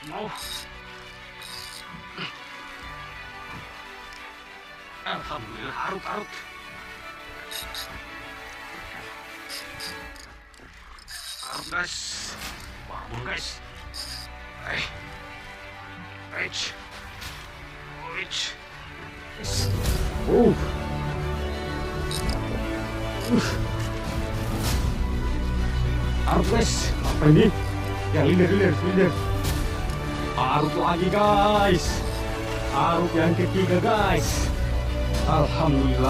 mau. Alhamdulillah, arut. Arut guys, bangun guys. Wich. Arut guys, apa ini? Ya leader. Arut lagi guys. Arut yang ketiga guys. Alhamdulillah.